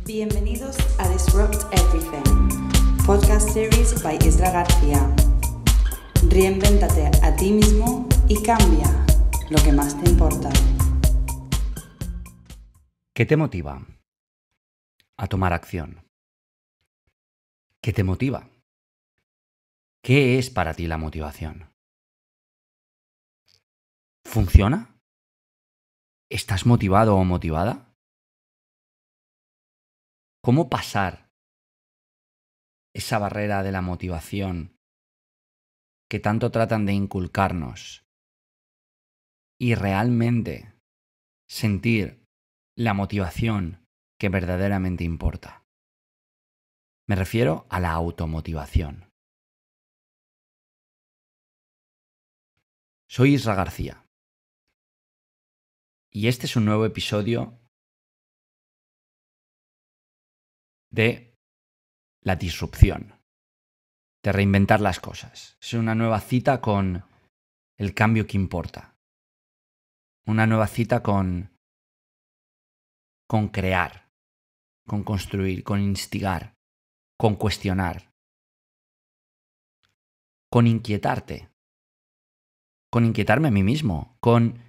Bienvenidos a Disrupt Everything, podcast series by Isra García. Reinvéntate a ti mismo y cambia lo que más te importa. ¿Qué te motiva a tomar acción? ¿Qué te motiva? ¿Qué es para ti la motivación? ¿Funciona? ¿Estás motivado o motivada? ¿Cómo pasar esa barrera de la motivación que tanto tratan de inculcarnos y realmente sentir la motivación que verdaderamente importa? Me refiero a la automotivación. Soy Isra García y este es un nuevo episodio de la disrupción, de reinventar las cosas. Es una nueva cita con el cambio que importa. Una nueva cita con crear, con construir, con instigar, con cuestionar, con inquietarte, con inquietarme a mí mismo, con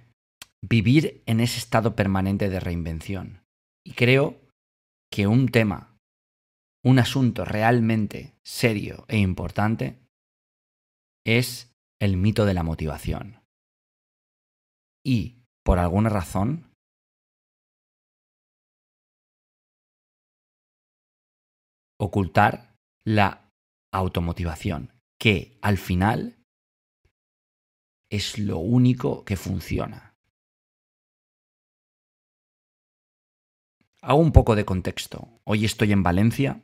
vivir en ese estado permanente de reinvención. Y creo que un tema, un asunto realmente serio e importante es el mito de la motivación. Y, por alguna razón, ocultar la automotivación, que al final es lo único que funciona. Hago un poco de contexto. Hoy estoy en Valencia.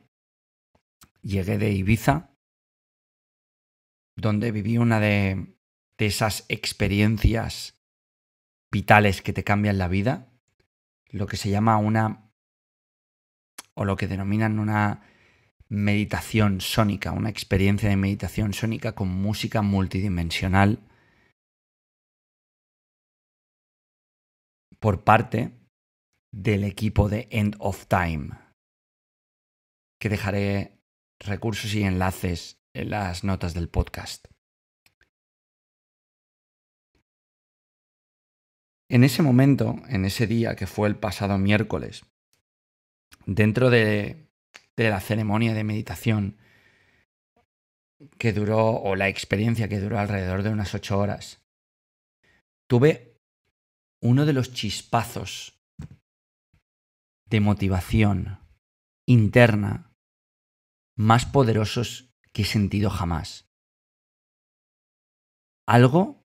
Llegué de Ibiza, donde viví una de esas experiencias vitales que te cambian la vida, lo que se llama o lo que denominan una meditación sónica, una experiencia de meditación sónica con música multidimensional por parte del equipo de End of Time, que dejaré recursos y enlaces en las notas del podcast. En ese momento, en ese día que fue el pasado miércoles, dentro de la ceremonia de meditación que duró, o la experiencia que duró alrededor de unas 8 horas, tuve uno de los chispazos de motivación interna más poderosos que he sentido jamás. Algo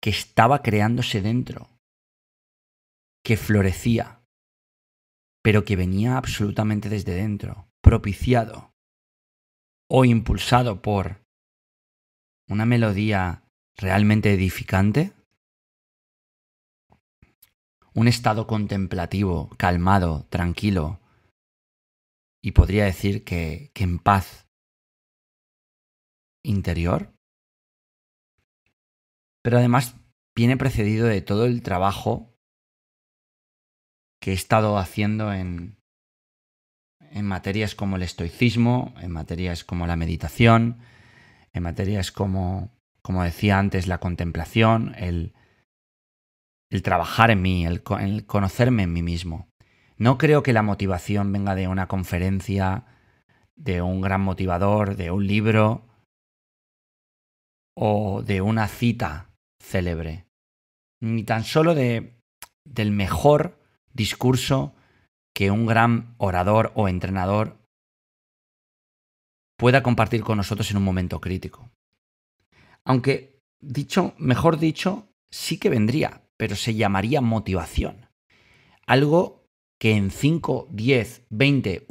que estaba creándose dentro, que florecía, pero que venía absolutamente desde dentro, propiciado o impulsado por una melodía realmente edificante, un estado contemplativo, calmado, tranquilo, y podría decir que en paz interior, pero además viene precedido de todo el trabajo que he estado haciendo en materias como el estoicismo, en materias como la meditación, en materias como decía antes, la contemplación, el trabajar en mí, el conocerme en mí mismo. No creo que la motivación venga de una conferencia, de un gran motivador, de un libro o de una cita célebre, ni tan solo del mejor discurso que un gran orador o entrenador pueda compartir con nosotros en un momento crítico. Aunque, mejor dicho, sí que vendría, pero se llamaría motivación. Algo que en 5, 10, 20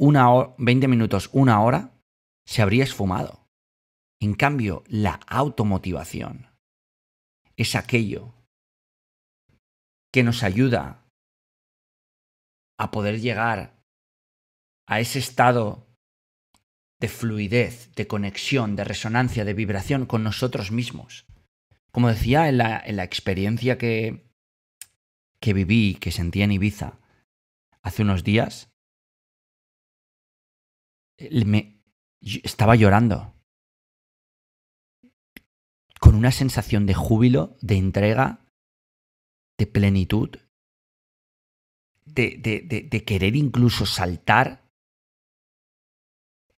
minutos, una hora, se habría esfumado. En cambio, la automotivación es aquello que nos ayuda a poder llegar a ese estado de fluidez, de conexión, de resonancia, de vibración con nosotros mismos. Como decía en la experiencia que viví, que sentí en Ibiza hace unos días, Yo estaba llorando. Con una sensación de júbilo, de entrega, de plenitud, de querer incluso saltar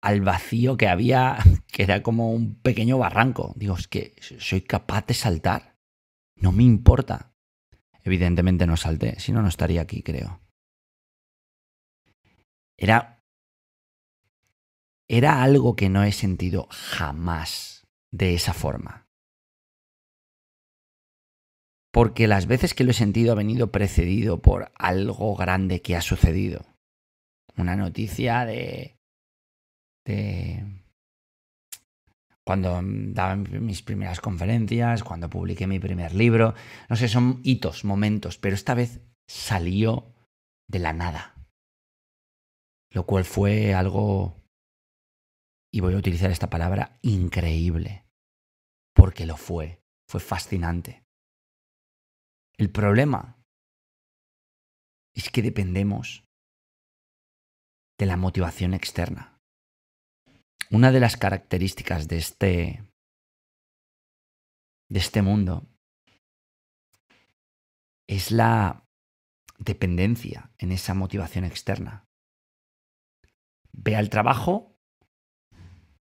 al vacío que había, que era como un pequeño barranco. Digo, es que soy capaz de saltar. No me importa. Evidentemente no salté, si no, no estaría aquí, creo. Era algo que no he sentido jamás de esa forma. Porque las veces que lo he sentido ha venido precedido por algo grande que ha sucedido. Una noticia de cuando daba mis primeras conferencias, cuando publiqué mi primer libro. No sé, son hitos, momentos, pero esta vez salió de la nada. Lo cual fue algo, y voy a utilizar esta palabra, increíble. Porque lo fue. Fue fascinante. El problema es que dependemos de la motivación externa. Una de las características de este mundo es la dependencia en esa motivación externa. Ve al trabajo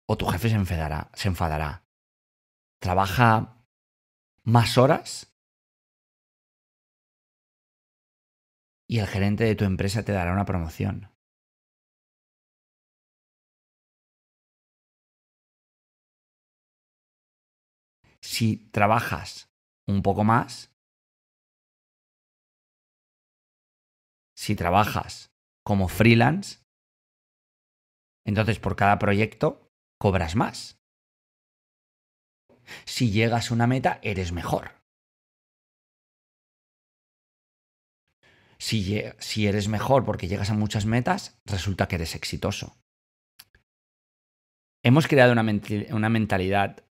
o tu jefe se enfadará. Trabaja más horas y el gerente de tu empresa te dará una promoción. Si trabajas un poco más, si trabajas como freelance, entonces por cada proyecto cobras más. Si llegas a una meta, eres mejor. Si eres mejor porque llegas a muchas metas, resulta que eres exitoso. Hemos creado una mentalidad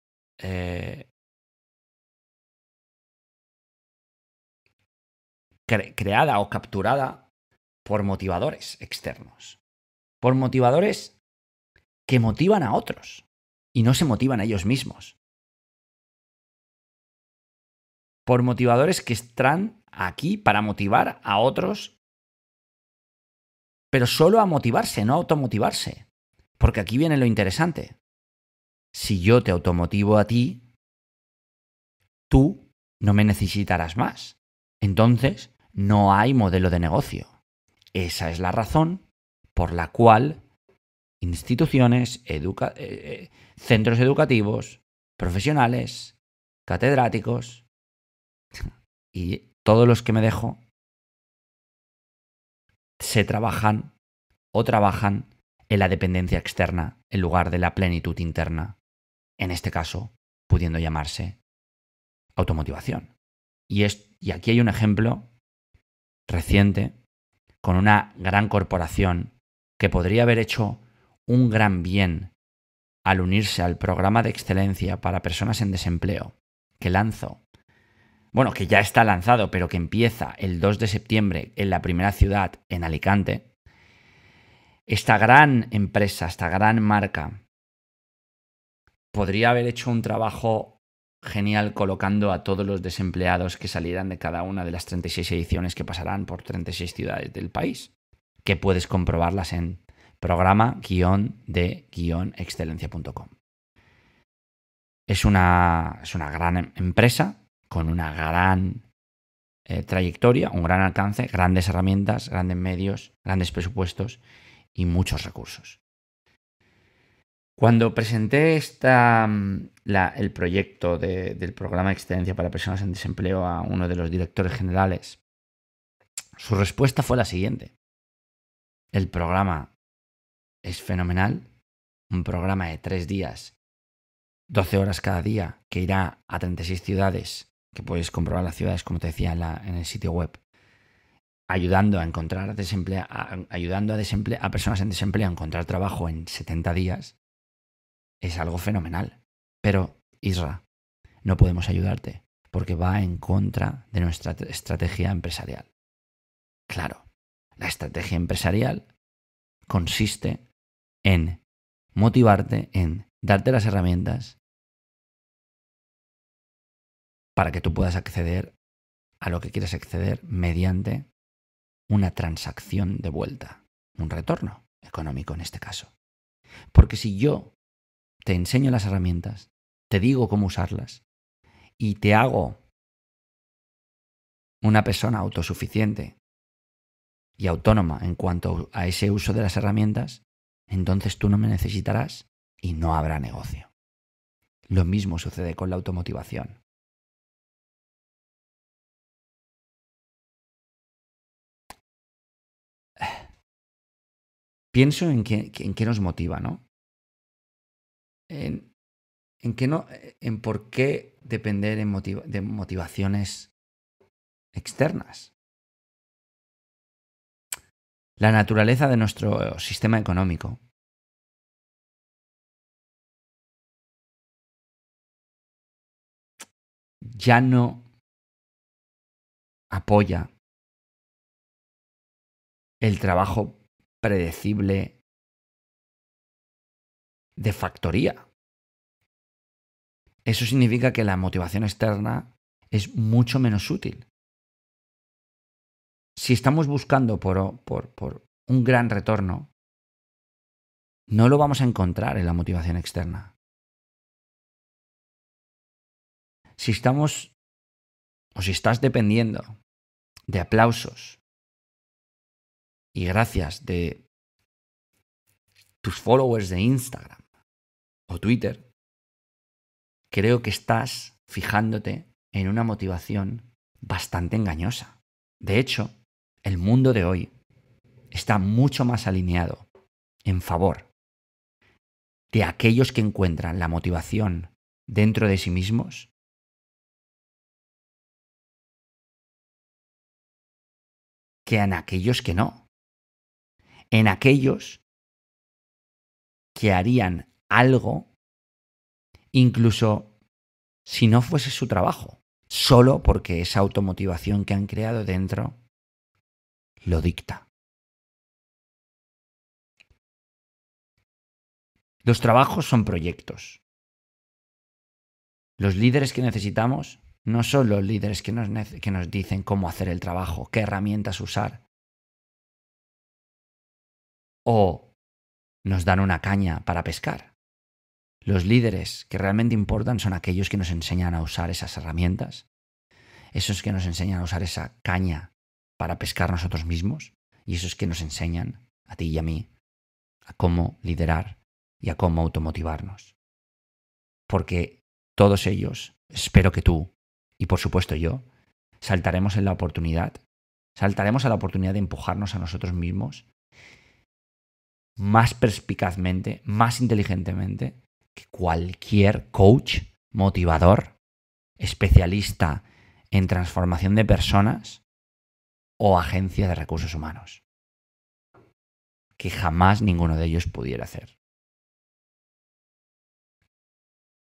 creada o capturada por motivadores externos. Por motivadores que motivan a otros y no se motivan a ellos mismos. Por motivadores que están aquí para motivar a otros, pero solo a motivarse, no a automotivarse. Porque aquí viene lo interesante. Si yo te automotivo a ti, tú no me necesitarás más. Entonces, no hay modelo de negocio. Esa es la razón por la cual instituciones, centros educativos, profesionales, catedráticos y todos los que me dejo trabajan en la dependencia externa en lugar de la plenitud interna, en este caso, pudiendo llamarse automotivación. Y aquí hay un ejemplo reciente con una gran corporación que podría haber hecho un gran bien al unirse al programa de excelencia para personas en desempleo que lanzo. Bueno, que ya está lanzado, pero que empieza el 2 de septiembre en la primera ciudad, en Alicante. Esta gran empresa, esta gran marca, podría haber hecho un trabajo genial colocando a todos los desempleados que salieran de cada una de las 36 ediciones que pasarán por 36 ciudades del país, que puedes comprobarlas en programa-de-excelencia.com. Es una gran empresa con una gran trayectoria, un gran alcance, grandes herramientas, grandes medios, grandes presupuestos y muchos recursos. Cuando presenté el proyecto del programa de excelencia para personas en desempleo a uno de los directores generales, su respuesta fue la siguiente. El programa es fenomenal, un programa de 3 días, 12 horas cada día, que irá a 36 ciudades, que puedes comprobar las ciudades, como te decía, en el sitio web, ayudando a personas en desempleo a encontrar trabajo en 70 días, es algo fenomenal. Pero, Isra, no podemos ayudarte porque va en contra de nuestra estrategia empresarial. Claro, la estrategia empresarial consiste en motivarte, en darte las herramientas para que tú puedas acceder a lo que quieres acceder mediante una transacción de vuelta, un retorno económico en este caso. Porque si yo te enseño las herramientas, te digo cómo usarlas y te hago una persona autosuficiente y autónoma en cuanto a ese uso de las herramientas, entonces tú no me necesitarás y no habrá negocio. Lo mismo sucede con la automotivación. Pienso en qué nos motiva, ¿no? En por qué depender de motivaciones externas. La naturaleza de nuestro sistema económico ya no apoya el trabajo predecible de factoría. Eso significa que la motivación externa es mucho menos útil. Si estamos buscando por un gran retorno, no lo vamos a encontrar en la motivación externa. Si estás dependiendo de aplausos y gracias de tus followers de Instagram o Twitter, creo que estás fijándote en una motivación bastante engañosa. De hecho, el mundo de hoy está mucho más alineado en favor de aquellos que encuentran la motivación dentro de sí mismos que en aquellos que no. En aquellos que harían algo incluso si no fuese su trabajo, solo porque esa automotivación que han creado dentro lo dicta. Los trabajos son proyectos. Los líderes que necesitamos no son los líderes que nos dicen cómo hacer el trabajo, qué herramientas usar, o nos dan una caña para pescar. Los líderes que realmente importan son aquellos que nos enseñan a usar esas herramientas, esos que nos enseñan a usar esa caña para pescar nosotros mismos, y esos que nos enseñan, a ti y a mí, a cómo liderar y a cómo automotivarnos. Porque todos ellos, espero que tú, y por supuesto yo, saltaremos a la oportunidad de empujarnos a nosotros mismos más perspicazmente, más inteligentemente que cualquier coach, motivador, especialista en transformación de personas o agencia de recursos humanos, que jamás ninguno de ellos pudiera hacer.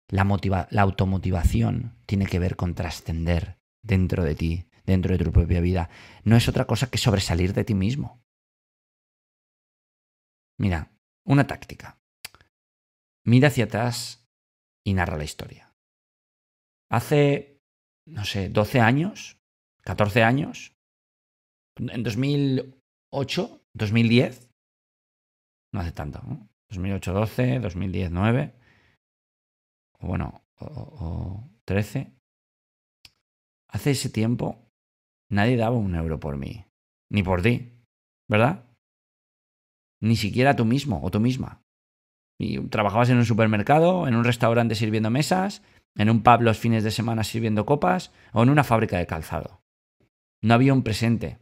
La automotivación tiene que ver con trascender dentro de ti, dentro de tu propia vida. No es otra cosa que sobresalir de ti mismo. Mira, una táctica. Mira hacia atrás y narra la historia. Hace, 12 años, 14 años, en 2008, 2010, no hace tanto, ¿no? 2008, 12, 2010, 9, o 13. Hace ese tiempo nadie daba un euro por mí, ni por ti, ¿verdad? Ni siquiera tú mismo o tú misma. Y trabajabas en un supermercado, en un restaurante sirviendo mesas, en un pub los fines de semana sirviendo copas o en una fábrica de calzado. No había un presente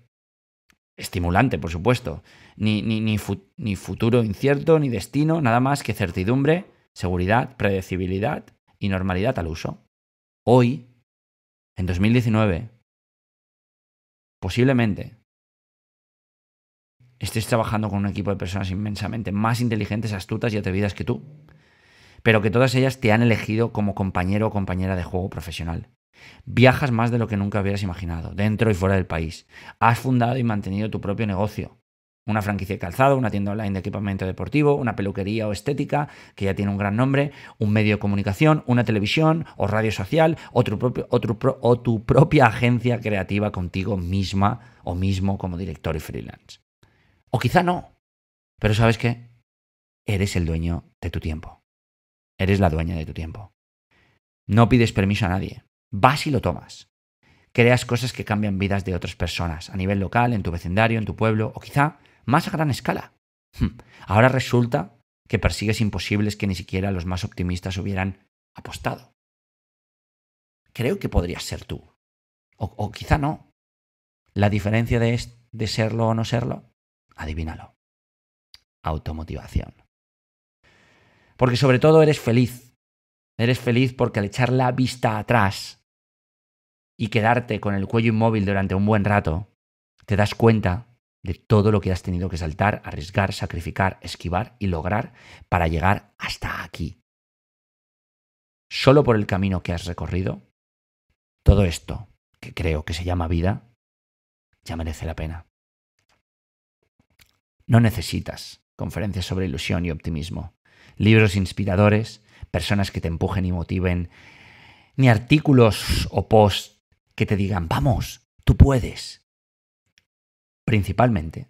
estimulante, por supuesto, ni futuro incierto, ni destino, nada más que certidumbre, seguridad, predecibilidad y normalidad al uso. Hoy, en 2019, posiblemente estés trabajando con un equipo de personas inmensamente más inteligentes, astutas y atrevidas que tú, pero que todas ellas te han elegido como compañero o compañera de juego profesional. Viajas más de lo que nunca hubieras imaginado, dentro y fuera del país. Has fundado y mantenido tu propio negocio. una franquicia de calzado, una tienda online de equipamiento deportivo, una peluquería o estética que ya tiene un gran nombre, un medio de comunicación, una televisión o radio social o tu propia agencia creativa contigo misma o mismo como director y freelance. O quizá no, pero ¿sabes qué? Eres el dueño de tu tiempo. Eres la dueña de tu tiempo. No pides permiso a nadie. Vas y lo tomas. Creas cosas que cambian vidas de otras personas, a nivel local, en tu vecindario, en tu pueblo, o quizá más a gran escala. Ahora resulta que persigues imposibles que ni siquiera los más optimistas hubieran apostado. Creo que podrías ser tú. O quizá no. La diferencia de serlo o no serlo, adivínalo. Automotivación. Porque sobre todo eres feliz. Eres feliz porque al echar la vista atrás y quedarte con el cuello inmóvil durante un buen rato, te das cuenta de todo lo que has tenido que saltar, arriesgar, sacrificar, esquivar y lograr para llegar hasta aquí. Solo por el camino que has recorrido, todo esto, que creo que se llama vida, ya merece la pena. No necesitas conferencias sobre ilusión y optimismo, libros inspiradores, personas que te empujen y motiven, ni artículos o posts que te digan, vamos, tú puedes. Principalmente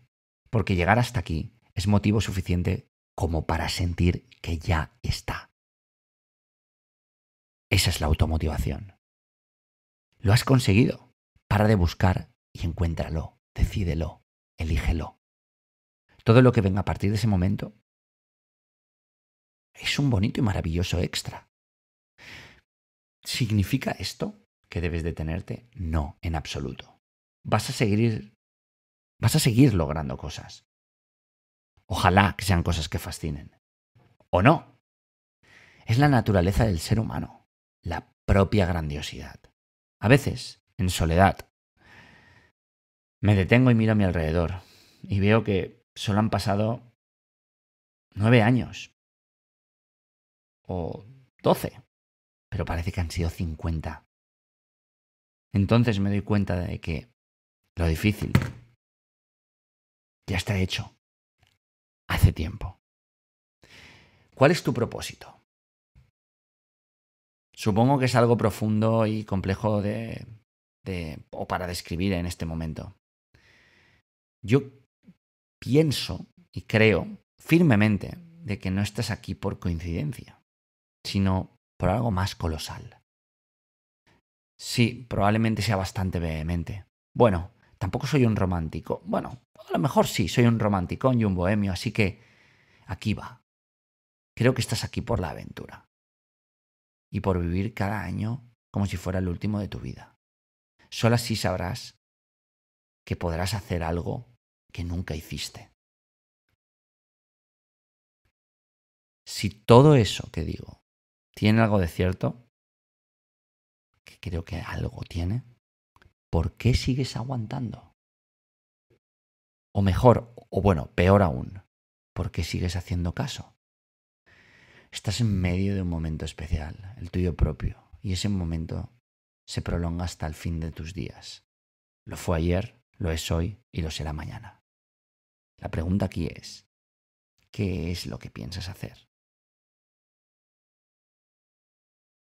porque llegar hasta aquí es motivo suficiente como para sentir que ya está. Esa es la automotivación. Lo has conseguido. Para de buscar y encuéntralo, decídelo, elígelo. Todo lo que venga a partir de ese momento es un bonito y maravilloso extra. ¿Significa esto que debes detenerte? No, en absoluto. Vas a seguir logrando cosas. Ojalá que sean cosas que fascinen. ¿O no? Es la naturaleza del ser humano, la propia grandiosidad. A veces, en soledad, me detengo y miro a mi alrededor y veo que solo han pasado 9 años o 12, pero parece que han sido 50. Entonces me doy cuenta de que lo difícil ya está hecho hace tiempo. ¿Cuál es tu propósito? Supongo que es algo profundo y complejo o para describir en este momento. Yo pienso y creo firmemente de que no estás aquí por coincidencia, sino por algo más colosal. Sí, probablemente sea bastante vehemente. Bueno, tampoco soy un romántico. Bueno, a lo mejor sí, soy un romanticón y un bohemio, así que aquí va. Creo que estás aquí por la aventura y por vivir cada año como si fuera el último de tu vida. Solo así sabrás que podrás hacer algo que nunca hiciste. Si todo eso que digo tiene algo de cierto, que creo que algo tiene, ¿por qué sigues aguantando? O mejor, o bueno, peor aún, ¿por qué sigues haciendo caso? Estás en medio de un momento especial, el tuyo propio, y ese momento se prolonga hasta el fin de tus días. Lo fue ayer, lo es hoy y lo será mañana. La pregunta aquí es, ¿qué es lo que piensas hacer?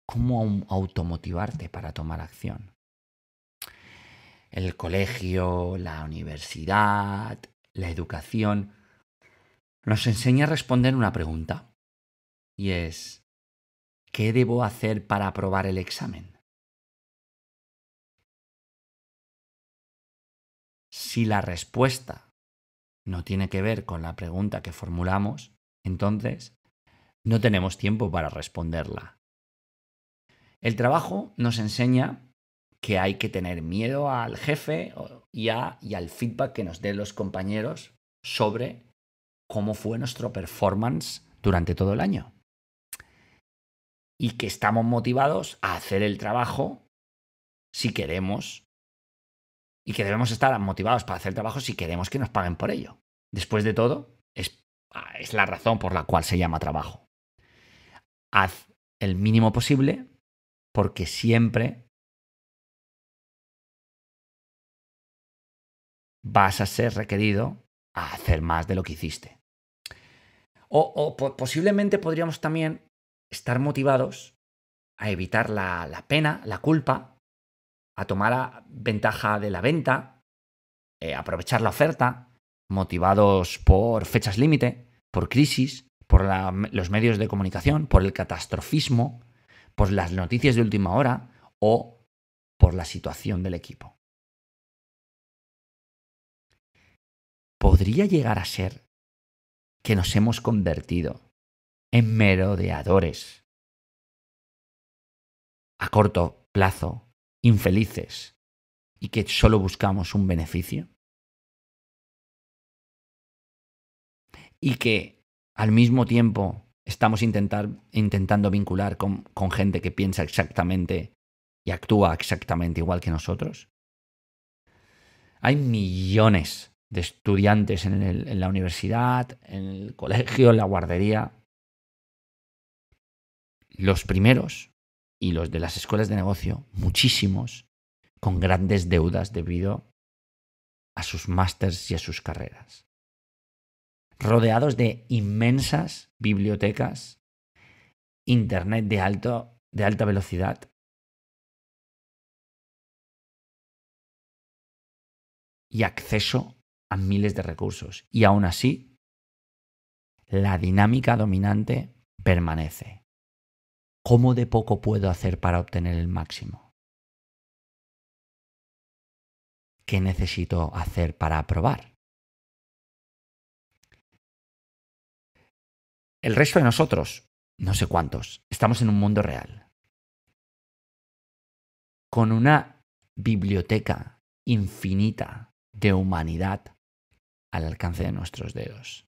¿Cómo automotivarte para tomar acción? El colegio, la universidad, la educación nos enseña a responder una pregunta y es, ¿qué debo hacer para aprobar el examen? Si la respuesta no tiene que ver con la pregunta que formulamos, entonces no tenemos tiempo para responderla. El trabajo nos enseña que hay que tener miedo al jefe y al feedback que nos den los compañeros sobre cómo fue nuestro performance durante todo el año. Y que estamos motivados a hacer el trabajo si queremos, y que debemos estar motivados para hacer el trabajo si queremos que nos paguen por ello. Después de todo, es la razón por la cual se llama trabajo. Haz el mínimo posible porque siempre vas a ser requerido a hacer más de lo que hiciste. O posiblemente podríamos también estar motivados a evitar la pena, la culpa, a tomar ventaja de la venta, aprovechar la oferta, motivados por fechas límite, por crisis, por los medios de comunicación, por el catastrofismo, por las noticias de última hora o por la situación del equipo. ¿Podría llegar a ser que nos hemos convertido en merodeadores a corto plazo, infelices, y que solo buscamos un beneficio? Y que al mismo tiempo estamos intentando vincular con gente que piensa exactamente y actúa exactamente igual que nosotros. Hay millones de estudiantes en la universidad, en el colegio, en la guardería. Los primeros y los de las escuelas de negocio, muchísimos, con grandes deudas debido a sus másters y a sus carreras. Rodeados de inmensas bibliotecas, internet de alta velocidad, y acceso a miles de recursos. Y aún así, la dinámica dominante permanece. ¿Cómo de poco puedo hacer para obtener el máximo? ¿Qué necesito hacer para aprobar? El resto de nosotros, no sé cuántos, estamos en un mundo real, con una biblioteca infinita de humanidad al alcance de nuestros dedos,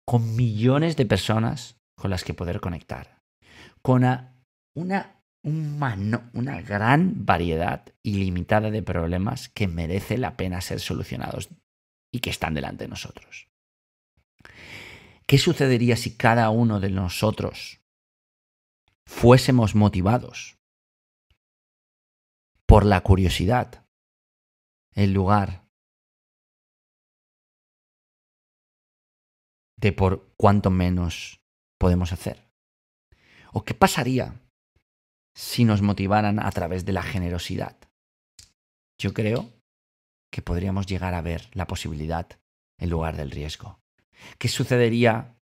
con millones de personas con las que poder conectar, con una gran variedad ilimitada de problemas que merece la pena ser solucionados y que están delante de nosotros. ¿Qué sucedería si cada uno de nosotros fuésemos motivados por la curiosidad en lugar de por cuánto menos podemos hacer? ¿O qué pasaría si nos motivaran a través de la generosidad? Yo creo que podríamos llegar a ver la posibilidad en lugar del riesgo. ¿Qué sucedería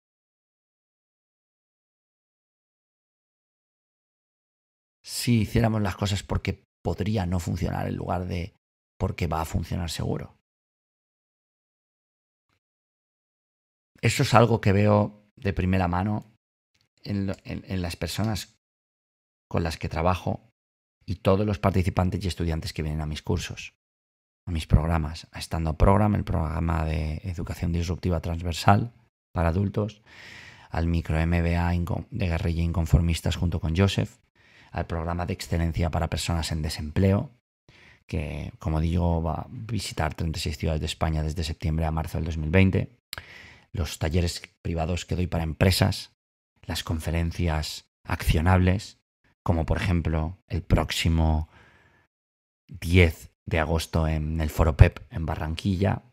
si hiciéramos las cosas porque podría no funcionar en lugar de porque va a funcionar seguro? Eso es algo que veo de primera mano en las personas con las que trabajo y todos los participantes y estudiantes que vienen a mis cursos, a mis programas, a Stand Up Program, el programa de educación disruptiva transversal para adultos, al micro MBA de guerrilla inconformistas junto con Joseph, al programa de excelencia para personas en desempleo, que, como digo, va a visitar 36 ciudades de España desde septiembre a marzo del 2020, los talleres privados que doy para empresas, las conferencias accionables, como por ejemplo el próximo 10 de agosto en el Foro PEP en Barranquilla,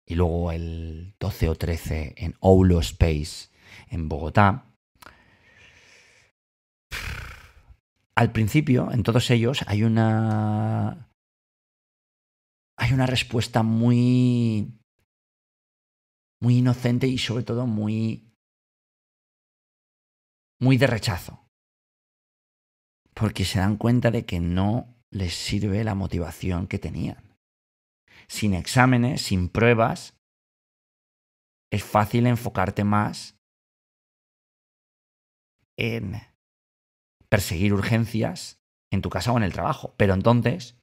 y luego el 12 o 13 en Oulo Space en Bogotá. Al principio, en todos ellos, hay una respuesta muy inocente y sobre todo muy de rechazo. Porque se dan cuenta de que no les sirve la motivación que tenían. Sin exámenes, sin pruebas, es fácil enfocarte más en perseguir urgencias en tu casa o en el trabajo. Pero entonces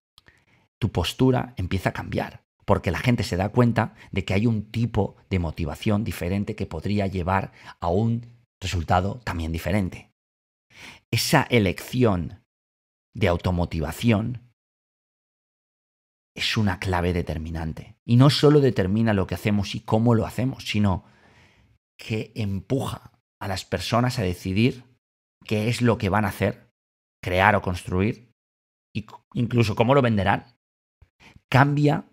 tu postura empieza a cambiar, porque la gente se da cuenta de que hay un tipo de motivación diferente que podría llevar a un resultado también diferente. Esa elección de automotivación es una clave determinante. Y no solo determina lo que hacemos y cómo lo hacemos, sino que empuja a las personas a decidir qué es lo que van a hacer, crear o construir, e incluso cómo lo venderán. Cambia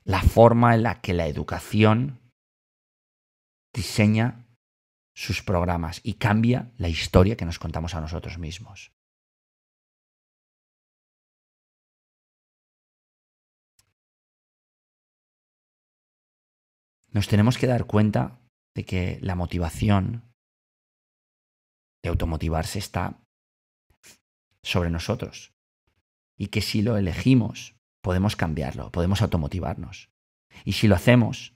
la forma en la que la educación diseña sus programas y cambia la historia que nos contamos a nosotros mismos. Nos tenemos que dar cuenta de que la motivación de automotivarse está sobre nosotros y que si lo elegimos podemos cambiarlo, podemos automotivarnos. Y si lo hacemos,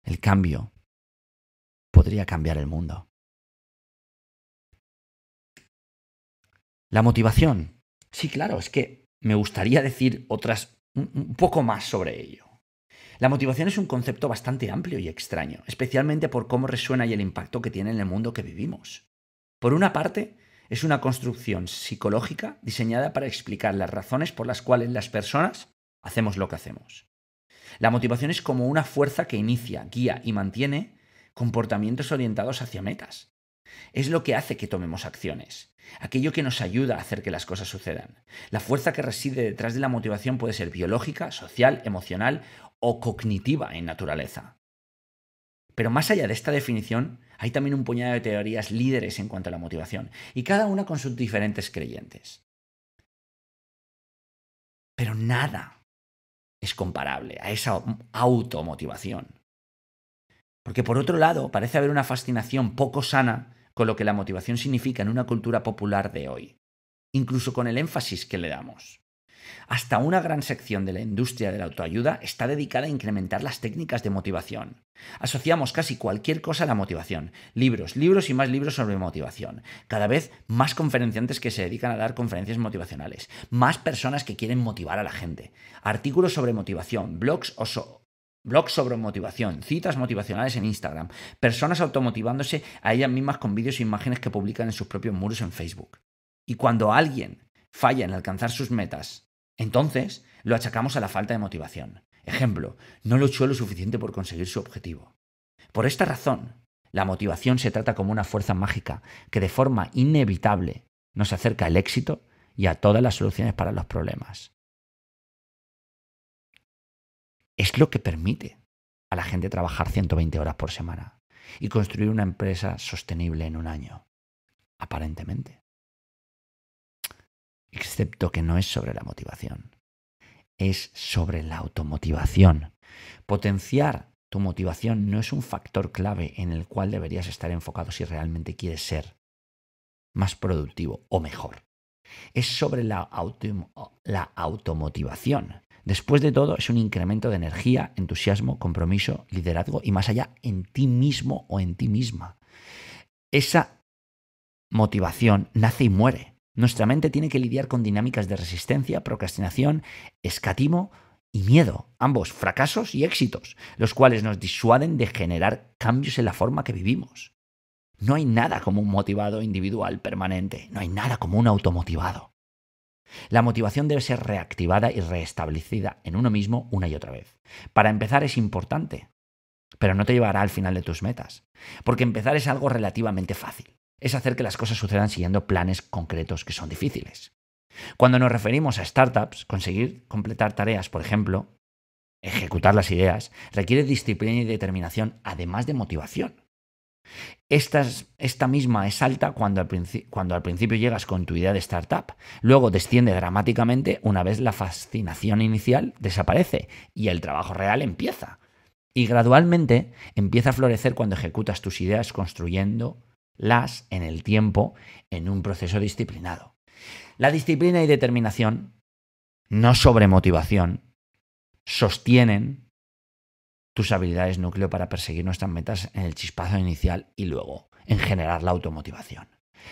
el cambio podría cambiar el mundo. La motivación. Sí, claro, es que me gustaría decir un poco más sobre ello. La motivación es un concepto bastante amplio y extraño, especialmente por cómo resuena y el impacto que tiene en el mundo que vivimos. Por una parte, es una construcción psicológica diseñada para explicar las razones por las cuales las personas hacemos lo que hacemos. La motivación es como una fuerza que inicia, guía y mantiene comportamientos orientados hacia metas. Es lo que hace que tomemos acciones, aquello que nos ayuda a hacer que las cosas sucedan. La fuerza que reside detrás de la motivación puede ser biológica, social, emocional o cognitiva en naturaleza. Pero más allá de esta definición, hay también un puñado de teorías líderes en cuanto a la motivación, y cada una con sus diferentes creyentes. Pero nada es comparable a esa automotivación. Porque por otro lado, parece haber una fascinación poco sana con lo que la motivación significa en una cultura popular de hoy, incluso con el énfasis que le damos. Hasta una gran sección de la industria de la autoayuda está dedicada a incrementar las técnicas de motivación. Asociamos casi cualquier cosa a la motivación. Libros y más libros sobre motivación. Cada vez más conferenciantes que se dedican a dar conferencias motivacionales. Más personas que quieren motivar a la gente. Artículos sobre motivación, blogs sobre motivación, citas motivacionales en Instagram, personas automotivándose a ellas mismas con vídeos e imágenes que publican en sus propios muros en Facebook. Y cuando alguien falla en alcanzar sus metas, entonces lo achacamos a la falta de motivación. Ejemplo, no luchó lo suficiente por conseguir su objetivo. Por esta razón, la motivación se trata como una fuerza mágica que de forma inevitable nos acerca al éxito y a todas las soluciones para los problemas. Es lo que permite a la gente trabajar 120 horas por semana y construir una empresa sostenible en un año, aparentemente. Excepto que no es sobre la motivación, es sobre la automotivación. Potenciar tu motivación no es un factor clave en el cual deberías estar enfocado si realmente quieres ser más productivo o mejor. Es sobre la automotivación. Después de todo, es un incremento de energía, entusiasmo, compromiso, liderazgo y más allá en ti mismo o en ti misma. Esa motivación nace y muere. Nuestra mente tiene que lidiar con dinámicas de resistencia, procrastinación, escatismo y miedo, ambos fracasos y éxitos, los cuales nos disuaden de generar cambios en la forma que vivimos. No hay nada como un motivado individual permanente, no hay nada como un automotivado. La motivación debe ser reactivada y restablecida en uno mismo una y otra vez. Para empezar es importante, pero no te llevará al final de tus metas, porque empezar es algo relativamente fácil. Es hacer que las cosas sucedan siguiendo planes concretos que son difíciles. Cuando nos referimos a startups, conseguir completar tareas, por ejemplo, ejecutar las ideas, requiere disciplina y determinación, además de motivación. Esta misma es alta cuando al principio llegas con tu idea de startup. Luego desciende dramáticamente una vez la fascinación inicial desaparece y el trabajo real empieza. Y gradualmente empieza a florecer cuando ejecutas tus ideas construyéndolas en el tiempo en un proceso disciplinado. La disciplina y determinación, no sobre motivación, sostienen tus habilidades núcleo para perseguir nuestras metas en el chispazo inicial y luego en generar la automotivación.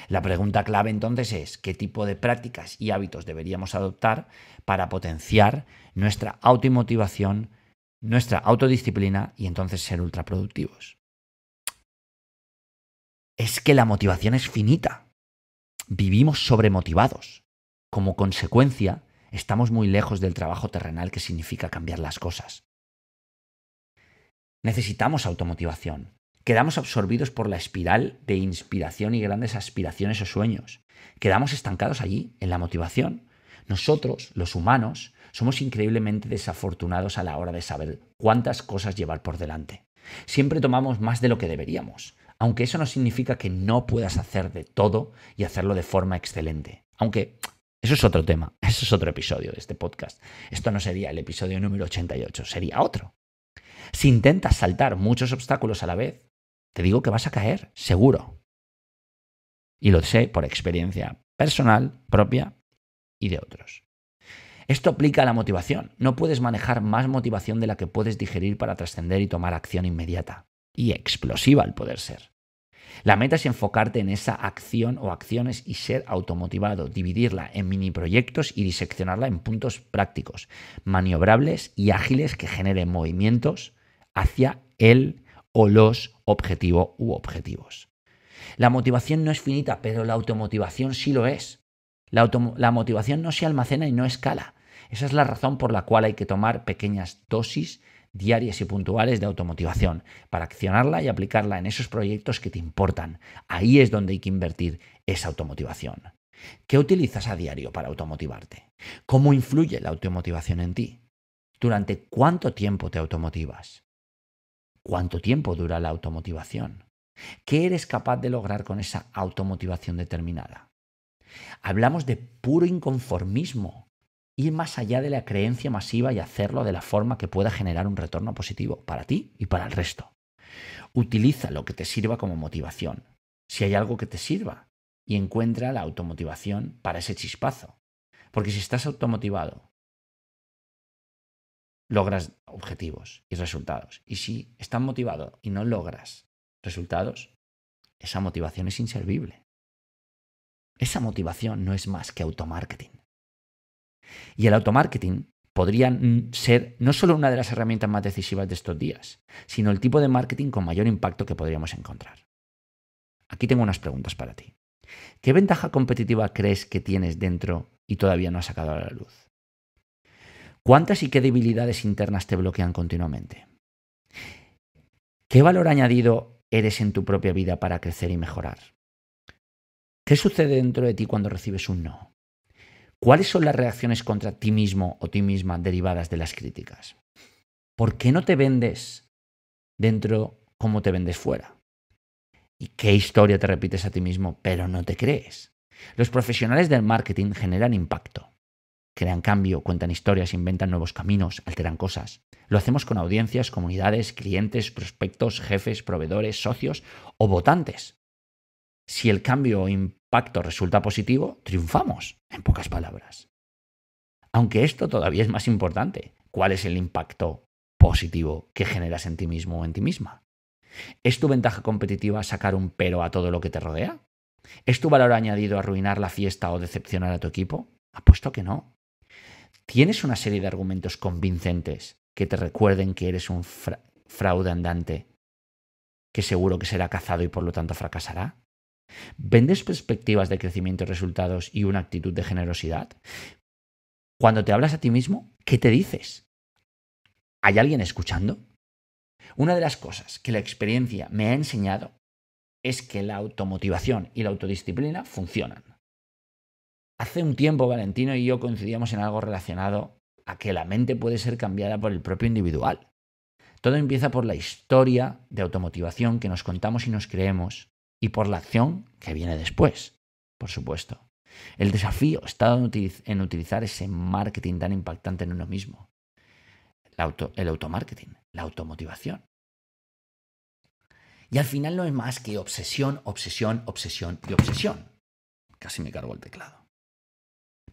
La pregunta clave entonces es ¿qué tipo de prácticas y hábitos deberíamos adoptar para potenciar nuestra automotivación, nuestra autodisciplina y entonces ser ultraproductivos? Es que la motivación es finita. Vivimos sobremotivados. Como consecuencia, estamos muy lejos del trabajo terrenal que significa cambiar las cosas. Necesitamos automotivación. Quedamos absorbidos por la espiral de inspiración y grandes aspiraciones o sueños. Quedamos estancados allí, en la motivación. Nosotros, los humanos, Somos increíblemente desafortunados a la hora de saber cuántas cosas llevar por delante. Siempre tomamos más de lo que deberíamos, aunque eso no significa que no puedas hacer de todo y hacerlo de forma excelente. Aunque eso es otro tema, eso es otro episodio de este podcast. Esto no sería el episodio número 88, sería otro. Si intentas saltar muchos obstáculos a la vez, te digo que vas a caer, seguro. Y lo sé por experiencia personal, propia y de otros. Esto aplica a la motivación. No puedes manejar más motivación de la que puedes digerir para trascender y tomar acción inmediata. Y explosiva al poder ser. La meta es enfocarte en esa acción o acciones y ser automotivado, dividirla en mini proyectos y diseccionarla en puntos prácticos, maniobrables y ágiles que generen movimientos hacia el o los objetivo u objetivos. La motivación no es finita, pero la automotivación sí lo es. La motivación no se almacena y no escala. Esa es la razón por la cual hay que tomar pequeñas dosis diarias y puntuales de automotivación para accionarla y aplicarla en esos proyectos que te importan. Ahí es donde hay que invertir esa automotivación. ¿Qué utilizas a diario para automotivarte? ¿Cómo influye la automotivación en ti? ¿Durante cuánto tiempo te automotivas? ¿Cuánto tiempo dura la automotivación? ¿Qué eres capaz de lograr con esa automotivación determinada? Hablamos de puro inconformismo. Ir más allá de la creencia masiva y hacerlo de la forma que pueda generar un retorno positivo para ti y para el resto. Utiliza lo que te sirva como motivación, si hay algo que te sirva, y encuentra la automotivación para ese chispazo. Porque si estás automotivado, logras objetivos y resultados. Y si estás motivado y no logras resultados, esa motivación es inservible. Esa motivación no es más que automarketing. Y el automarketing podría ser no solo una de las herramientas más decisivas de estos días, sino el tipo de marketing con mayor impacto que podríamos encontrar. Aquí tengo unas preguntas para ti. ¿Qué ventaja competitiva crees que tienes dentro y todavía no has sacado a la luz? ¿Cuántas y qué debilidades internas te bloquean continuamente? ¿Qué valor añadido eres en tu propia vida para crecer y mejorar? ¿Qué sucede dentro de ti cuando recibes un no? ¿Cuáles son las reacciones contra ti mismo o ti misma derivadas de las críticas? ¿Por qué no te vendes dentro como te vendes fuera? ¿Y qué historia te repites a ti mismo pero no te crees? Los profesionales del marketing generan impacto. Crean cambio, cuentan historias, inventan nuevos caminos, alteran cosas. Lo hacemos con audiencias, comunidades, clientes, prospectos, jefes, proveedores, socios o votantes. Si el cambio o impacto resulta positivo, triunfamos, en pocas palabras. Aunque esto todavía es más importante. ¿Cuál es el impacto positivo que generas en ti mismo o en ti misma? ¿Es tu ventaja competitiva sacar un pero a todo lo que te rodea? ¿Es tu valor añadido arruinar la fiesta o decepcionar a tu equipo? Apuesto que no. ¿Tienes una serie de argumentos convincentes que te recuerden que eres un fraude andante que seguro que será cazado y por lo tanto fracasará? ¿Vendes perspectivas de crecimiento y resultados y una actitud de generosidad? Cuando te hablas a ti mismo, ¿qué te dices? ¿Hay alguien escuchando? Una de las cosas que la experiencia me ha enseñado es que la automotivación y la autodisciplina funcionan. Hace un tiempo Valentino y yo coincidíamos en algo relacionado a que la mente puede ser cambiada por el propio individual. Todo empieza por la historia de automotivación que nos contamos y nos creemos y por la acción que viene después, por supuesto. El desafío está en utilizar ese marketing tan impactante en uno mismo. El automarketing, la automotivación. Y al final no es más que obsesión, obsesión, obsesión y obsesión. Casi me cargo el teclado.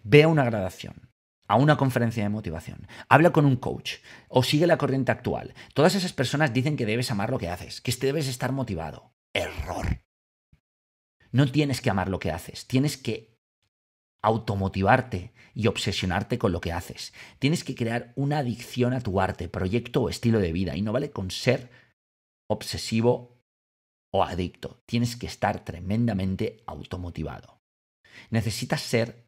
Ve a una graduación, a una conferencia de motivación, habla con un coach o sigue la corriente actual. Todas esas personas dicen que debes amar lo que haces, que debes estar motivado. Error. No tienes que amar lo que haces, tienes que automotivarte y obsesionarte con lo que haces. Tienes que crear una adicción a tu arte, proyecto o estilo de vida y no vale con ser obsesivo o adicto. Tienes que estar tremendamente automotivado. Necesitas ser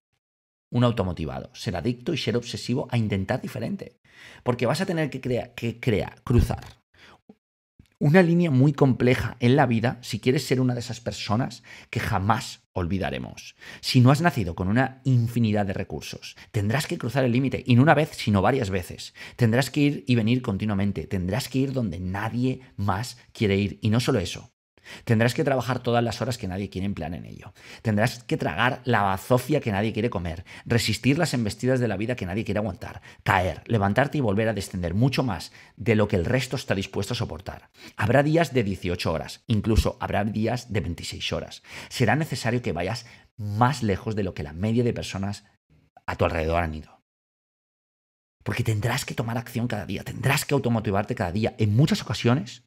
un automotivado, ser adicto y ser obsesivo a intentar diferente. Porque vas a tener que cruzar Una línea muy compleja en la vida si quieres ser una de esas personas que jamás olvidaremos. Si no has nacido con una infinidad de recursos, tendrás que cruzar el límite, y no una vez, sino varias veces. Tendrás que ir y venir continuamente, tendrás que ir donde nadie más quiere ir, y no solo eso. Tendrás que trabajar todas las horas que nadie quiere emplear en ello. Tendrás que tragar la bazofia que nadie quiere comer, resistir las embestidas de la vida que nadie quiere aguantar, caer, levantarte y volver a descender mucho más de lo que el resto está dispuesto a soportar. Habrá días de 18 horas, incluso habrá días de 26 horas. Será necesario que vayas más lejos de lo que la media de personas a tu alrededor han ido. Porque tendrás que tomar acción cada día, tendrás que automotivarte cada día, en muchas ocasiones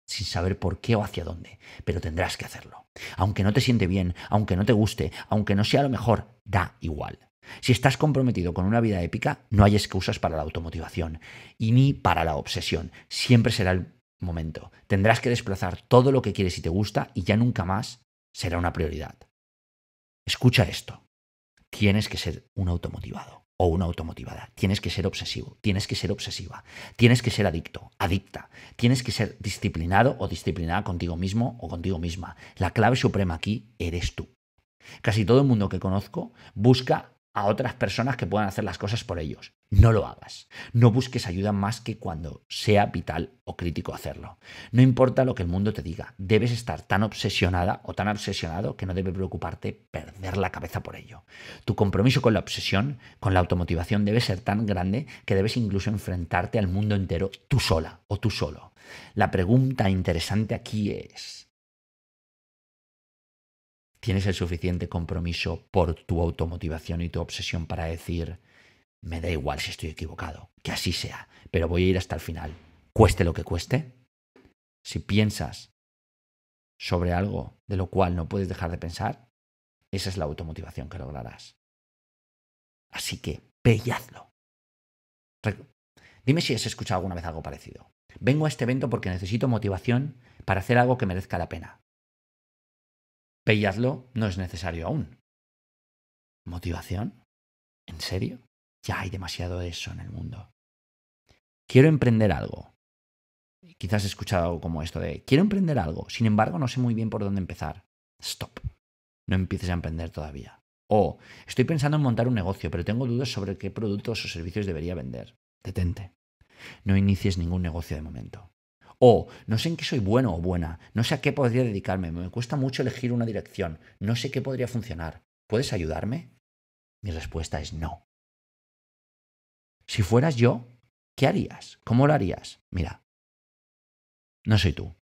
sin saber por qué o hacia dónde, pero tendrás que hacerlo. Aunque no te siente bien, aunque no te guste, aunque no sea lo mejor, da igual. Si estás comprometido con una vida épica, no hay excusas para la automotivación y ni para la obsesión. Siempre será el momento. Tendrás que desplazar todo lo que quieres y te gusta y ya nunca más será una prioridad. Escucha esto. Tienes que ser un automotivado o una automotivada. Tienes que ser obsesivo, tienes que ser obsesiva, tienes que ser adicto, adicta, tienes que ser disciplinado o disciplinada contigo mismo o contigo misma. La clave suprema aquí eres tú. Casi todo el mundo que conozco busca a otras personas que puedan hacer las cosas por ellos. No lo hagas. No busques ayuda más que cuando sea vital o crítico hacerlo. No importa lo que el mundo te diga, debes estar tan obsesionada o tan obsesionado que no debe preocuparte perder la cabeza por ello. Tu compromiso con la obsesión, con la automotivación, debe ser tan grande que debes incluso enfrentarte al mundo entero tú sola o tú solo. La pregunta interesante aquí es: ¿tienes el suficiente compromiso por tu automotivación y tu obsesión para decir, me da igual si estoy equivocado, que así sea, pero voy a ir hasta el final, cueste lo que cueste? Si piensas sobre algo de lo cual no puedes dejar de pensar, esa es la automotivación que lograrás. Así que ve y hazlo. Dime si has escuchado alguna vez algo parecido. Vengo a este evento porque necesito motivación para hacer algo que merezca la pena. Ve y hazlo, no es necesario aún. ¿Motivación? ¿En serio? Ya hay demasiado de eso en el mundo. Quiero emprender algo. Quizás has escuchado algo como esto de, quiero emprender algo, sin embargo no sé muy bien por dónde empezar. Stop. No empieces a emprender todavía. O, estoy pensando en montar un negocio, pero tengo dudas sobre qué productos o servicios debería vender. Detente. No inicies ningún negocio de momento. O, no sé en qué soy bueno o buena, no sé a qué podría dedicarme, me cuesta mucho elegir una dirección, no sé qué podría funcionar. ¿Puedes ayudarme? Mi respuesta es no. Si fueras yo, ¿qué harías? ¿Cómo lo harías? Mira, no soy tú.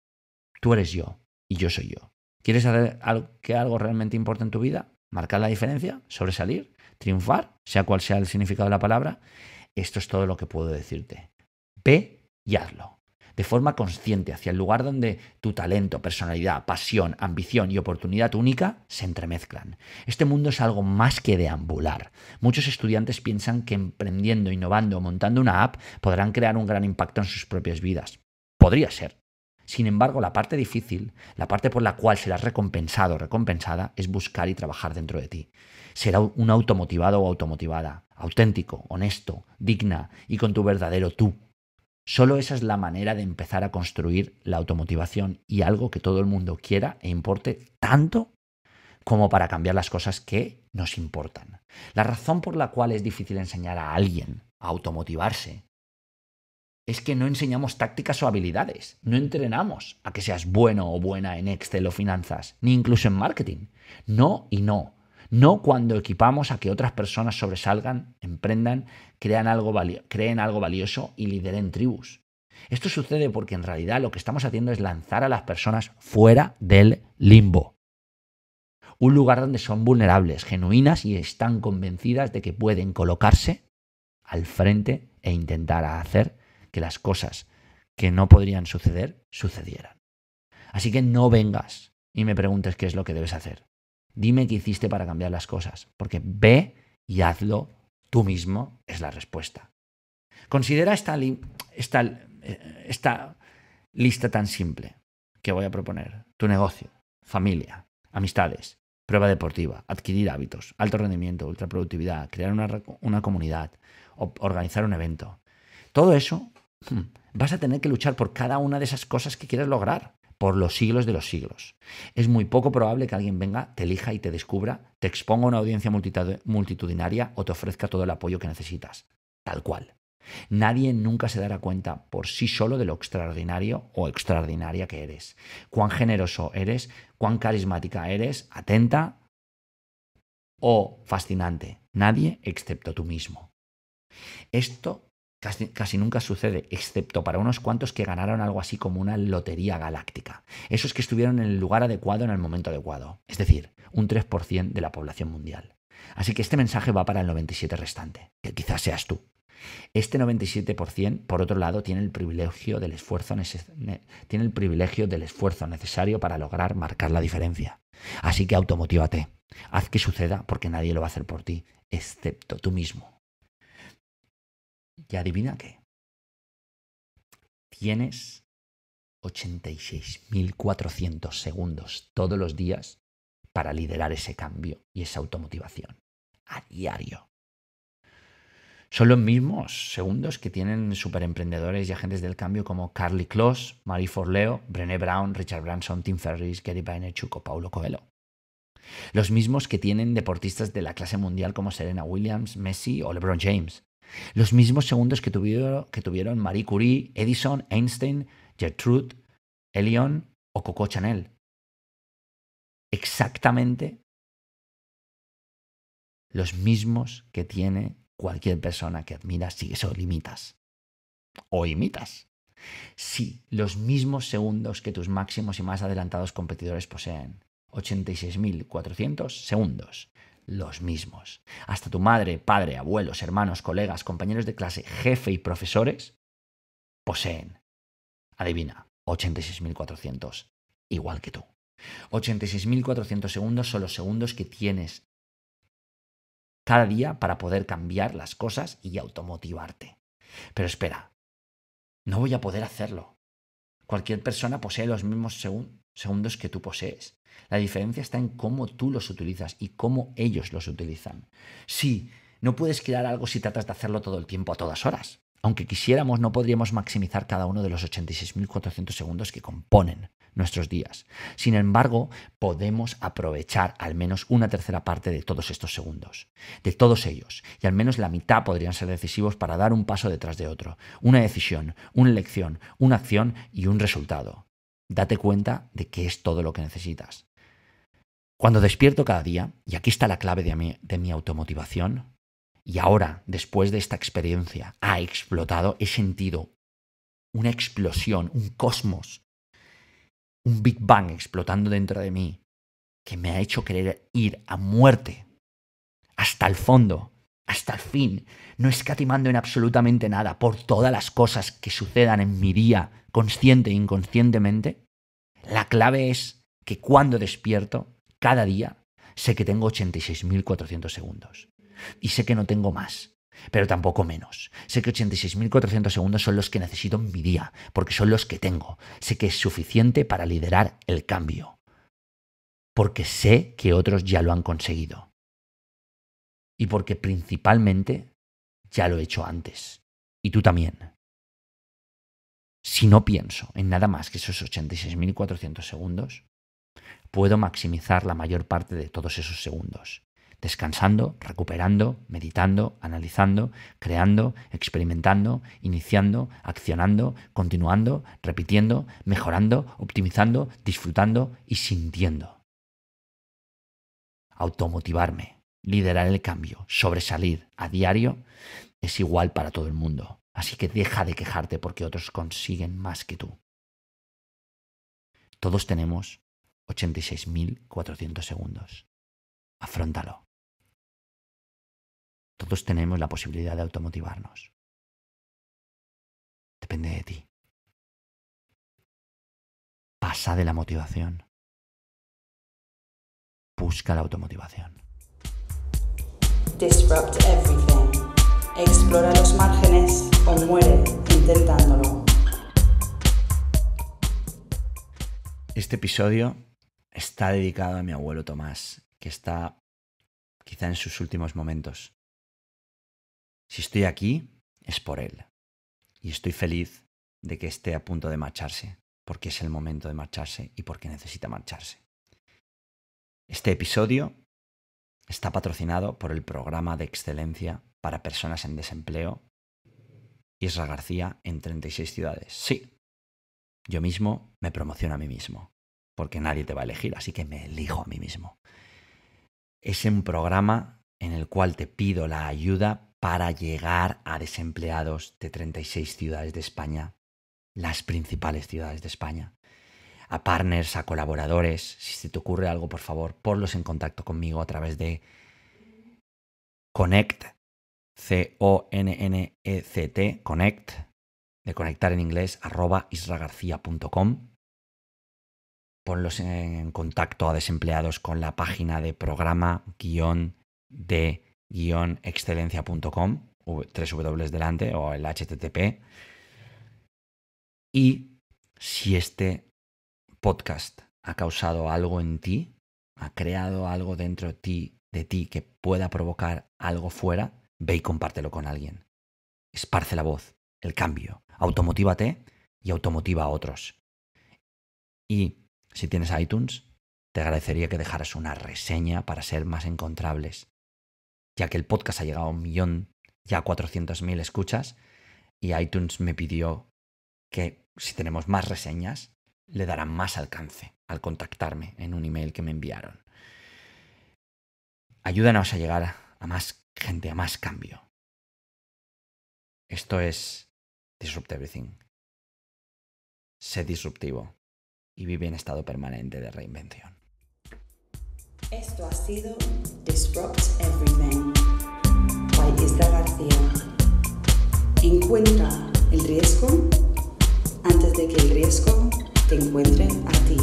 Tú eres yo y yo soy yo. ¿Quieres hacer que algo realmente importe en tu vida? ¿Marcar la diferencia? ¿Sobresalir? ¿Triunfar? Sea cual sea el significado de la palabra. Esto es todo lo que puedo decirte. Ve y hazlo. De forma consciente, hacia el lugar donde tu talento, personalidad, pasión, ambición y oportunidad única se entremezclan. Este mundo es algo más que deambular. Muchos estudiantes piensan que emprendiendo, innovando o montando una app podrán crear un gran impacto en sus propias vidas. Podría ser. Sin embargo, la parte difícil, la parte por la cual serás recompensado o recompensada, es buscar y trabajar dentro de ti. Será un automotivado o automotivada, auténtico, honesto, digna y con tu verdadero tú. Solo esa es la manera de empezar a construir la automotivación y algo que todo el mundo quiera e importe tanto como para cambiar las cosas que nos importan. La razón por la cual es difícil enseñar a alguien a automotivarse es que no enseñamos tácticas o habilidades, no entrenamos a que seas bueno o buena en Excel o finanzas, ni incluso en marketing. No y no. No cuando equipamos a que otras personas sobresalgan, emprendan, creen algo valioso y lideren tribus. Esto sucede porque en realidad lo que estamos haciendo es lanzar a las personas fuera del limbo. Un lugar donde son vulnerables, genuinas y están convencidas de que pueden colocarse al frente e intentar hacer que las cosas que no podrían suceder, sucedieran. Así que no vengas y me preguntes qué es lo que debes hacer. Dime qué hiciste para cambiar las cosas, porque ve y hazlo tú mismo es la respuesta. Considera esta lista tan simple que voy a proponer. Tu negocio, familia, amistades, prueba deportiva, adquirir hábitos, alto rendimiento, ultraproductividad, crear una comunidad, organizar un evento. Todo eso Vas a tener que luchar por cada una de esas cosas que quieres lograr, por los siglos de los siglos. Es muy poco probable que alguien venga, te elija y te descubra, te exponga a una audiencia multitudinaria o te ofrezca todo el apoyo que necesitas. Tal cual. Nadie nunca se dará cuenta por sí solo de lo extraordinario o extraordinaria que eres. Cuán generoso eres, cuán carismática eres, atenta o fascinante. Nadie excepto tú mismo. Esto casi nunca sucede, excepto para unos cuantos que ganaron algo así como una lotería galáctica. Esos que estuvieron en el lugar adecuado en el momento adecuado. Es decir, un 3% de la población mundial. Así que este mensaje va para el 97% restante, que quizás seas tú. Este 97%, por otro lado, tiene el privilegio del esfuerzo necesario para lograr marcar la diferencia. Así que automotívate. Haz que suceda porque nadie lo va a hacer por ti, excepto tú mismo. Y adivina qué. Tienes 86.400 segundos todos los días para liderar ese cambio y esa automotivación. A diario. Son los mismos segundos que tienen superemprendedores y agentes del cambio como Carly Kloss, Marie Forleo, Brené Brown, Richard Branson, Tim Ferriss, Gary Vaynerchuk o Paulo Coelho. Los mismos que tienen deportistas de la clase mundial como Serena Williams, Messi o LeBron James. Los mismos segundos que tuvieron Marie Curie, Edison, Einstein, Gertrude, Elion o Coco Chanel. Exactamente los mismos que tiene cualquier persona que admiras, sigues o limitas. O imitas. Sí, los mismos segundos que tus máximos y más adelantados competidores poseen. 86.400 segundos. Los mismos. Hasta tu madre, padre, abuelos, hermanos, colegas, compañeros de clase, jefe y profesores poseen. Adivina, 86.400. Igual que tú. 86.400 segundos son los segundos que tienes cada día para poder cambiar las cosas y automotivarte. Pero espera, no voy a poder hacerlo. Cualquier persona posee los mismos segundos que tú posees. La diferencia está en cómo tú los utilizas y cómo ellos los utilizan. Sí, no puedes crear algo si tratas de hacerlo todo el tiempo a todas horas. Aunque quisiéramos, no podríamos maximizar cada uno de los 86.400 segundos que componen nuestros días. Sin embargo, podemos aprovechar al menos una tercera parte de todos estos segundos, de todos ellos, y al menos la mitad podrían ser decisivos para dar un paso detrás de otro, una decisión, una elección, una acción y un resultado. Date cuenta de que es todo lo que necesitas. Cuando despierto cada día, y aquí está la clave de mi automotivación, y ahora, después de esta experiencia, ha explotado, he sentido una explosión, un cosmos, un Big Bang explotando dentro de mí, que me ha hecho querer ir a muerte, hasta el fondo, hasta el fin, no escatimando en absolutamente nada por todas las cosas que sucedan en mi día, consciente e inconscientemente. La clave es que cuando despierto, cada día, sé que tengo 86.400 segundos. Y sé que no tengo más, pero tampoco menos. Sé que 86.400 segundos son los que necesito en mi día, porque son los que tengo. Sé que es suficiente para liderar el cambio, porque sé que otros ya lo han conseguido. Y porque principalmente ya lo he hecho antes. Y tú también. Si no pienso en nada más que esos 86.400 segundos, puedo maximizar la mayor parte de todos esos segundos. Descansando, recuperando, meditando, analizando, creando, experimentando, iniciando, accionando, continuando, repitiendo, mejorando, optimizando, disfrutando y sintiendo. Automotivarme, liderar el cambio, sobresalir a diario es igual para todo el mundo. Así que deja de quejarte porque otros consiguen más que tú. Todos tenemos 86.400 segundos. Afróntalo. Todos tenemos la posibilidad de automotivarnos. Depende de ti. Pasa de la motivación. Busca la automotivación. Disrupt everything. Explora los márgenes o muere intentándolo. Este episodio está dedicado a mi abuelo Tomás, que está quizá en sus últimos momentos. Si estoy aquí, es por él. y estoy feliz de que esté a punto de marcharse, porque es el momento de marcharse y porque necesita marcharse. Este episodio está patrocinado por el programa de excelencia para personas en desempleo Isra García en 36 ciudades. Sí, yo mismo me promociono a mí mismo, porque nadie te va a elegir, así que me elijo a mí mismo. Es un programa en el cual te pido la ayuda para llegar a desempleados de 36 ciudades de España, las principales ciudades de España, a partners, a colaboradores. Si se te ocurre algo, por favor, ponlos en contacto conmigo a través de Connect, CONNECT, Connect, de conectar en inglés, @isragarcia.com. Ponlos en contacto a desempleados con la página de programa-de-excelencia.com, 3 W delante o el HTTP. Y si este podcast ha causado algo en ti, ha creado algo dentro de ti que pueda provocar algo fuera, ve y compártelo con alguien. Esparce la voz, el cambio. Automotívate y automotiva a otros. Y si tienes iTunes, te agradecería que dejaras una reseña para ser más encontrables, ya que el podcast ha llegado a 1 millón, ya 400.000 escuchas, y iTunes me pidió que si tenemos más reseñas, le darán más alcance al contactarme en un email que me enviaron. Ayúdanos a llegar a más gente, a más cambio. Esto es Disrupt Everything. Sé disruptivo y vive en estado permanente de reinvención. Esto ha sido Disrupt Everything by Isra García. Encuentra el riesgo antes de que el riesgo te encuentre a ti.